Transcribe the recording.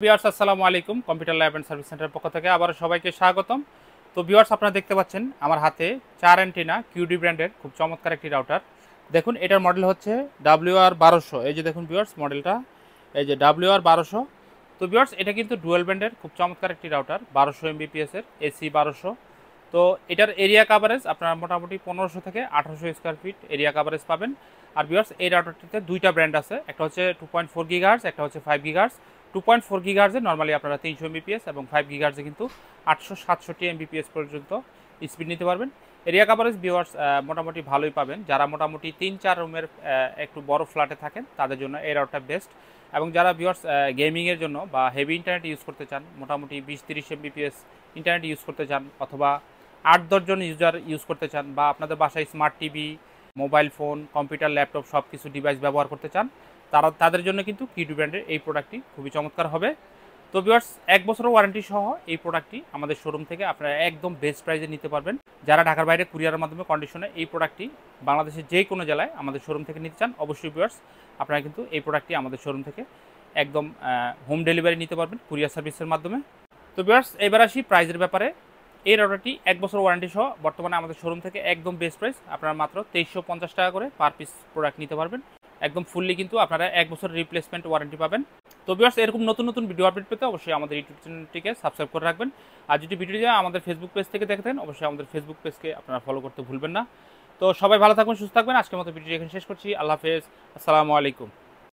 Viewers আসসালামু আলাইকুম। Computer lab and service সেন্টারের পক্ষ থেকে আবার সবাইকে স্বাগতম। তো ভিউয়ার্স আপনারা দেখতে পাচ্ছেন আমার হাতে 4 অ্যান্টেনা কিউডি ব্র্যান্ডের খুব চমৎকার একটি রাউটার। দেখুন এটার মডেল হচ্ছে WR1200। এই যে দেখুন ভিউয়ার্স মডেলটা, এই যে WR1200। তো ভিউয়ার্স এটা কিন্তু ডুয়াল ব্র্যান্ডের খুব চমৎকার একটি রাউটার, 1200 Mbps এর AC 1200। তো এটার এরিয়া কাভারেজ আপনারা মোটামুটি 1500 থেকে 1800 স্কোয়ার ফিট এরিয়া কাভারেজ পাবেন। আর ভিউয়ার্স এই রাউটারটিতে দুইটা ব্র্যান্ড আছে, একটা হচ্ছে 2.4 গিগাহার্জ, একটা হচ্ছে 5 গিগাহার্জ। 2.4 গিগাহার্জে নর্মালি আপনারা 300 Mbps এবং 5 গিগাহার্জে কিন্তু 867 Mbps পর্যন্ত স্পিড নিতে পারবেন। এরিয়া কাভারেজ ভিউয়ার্স মোটামুটি ভালোই পাবেন। যারা মোটামুটি 3-4 রুমের একটু বড় ফ্ল্যাটে থাকেন তাদের জন্য এই রাউটারটা বেস্ট। এবং যারা ভিউয়ার্স গেমিংয়ের জন্য বা হেভি ইন্টারনেট ইউজ করতে চান, মোটামুটি 20-30 Mbps ইন্টারনেট ইউজ করতে চান, অথবা 8-10 জন ইউজার ইউজ করতে চান, বা আপনাদের বাসায় smart TV, mobile phone, computer, laptop সব কিছু ডিভাইস ব্যবহার করতে চান, তাদের জন্য কিন্তু কিউডি ব্র্যান্ডের এই প্রোডাক্টটি খুবই চমৎকার হবে। তো ভিউয়ার্স 1 বছরের ওয়ারেন্টি সহ এই প্রোডাক্টটি আমাদের শোরুম থেকে আপনারা একদম বেস্ট প্রাইসে নিতে পারবেন। যারা ঢাকার বাইরে কুরিয়ারের মাধ্যমে কন্ডিশনে এই প্রোডাক্টটি বাংলাদেশের যে কোনো জেলায় আমাদের শোরুম থেকে নিতে চান, অবশ্যই ভিউয়ার্স আপনারা কিন্তু এই প্রোডাক্টটি আমাদের শোরুম থেকে একদম হোম ডেলিভারি নিতে পারবেন কুরিয়ার সার্ভিসের মাধ্যমে। তো ভিউয়ার্স এবার আসি প্রাইসের ব্যাপারে। এই রাউটারটি 1 বছর ওয়ারেন্টি সহ বর্তমানে আমাদের শোরুম থেকে একদম বেস্ট প্রাইস, আপনারা মাত্র 2350 টাকা করে পার পিস প্রোডাক্ট নিতে পারবেন। একদম ফুললি কিন্তু আপনারা 1 বছর রিপ্লেসমেন্ট ওয়ারেন্টি পাবেন। তো ভিউয়ার্স এরকম নতুন নতুন ভিডিও আপডেট পেতে অবশ্যই আমাদের ইউটিউব চ্যানেলটিকে সাবস্ক্রাইব করে রাখবেন। আর যদি ভিডিওটি আমাদের ফেসবুক পেজ থেকে দেখতেন, অবশ্যই আমাদের ফেসবুক পেজকে আপনারা ফলো করতে ভুলবেন না। তো সবাই ভালো থাকবেন, সুস্থ থাকবেন। আজকের মতো ভিডিওটি এখানে শেষ করছি। আল্লাহ হাফেজ, আসসালামু আলাইকুম।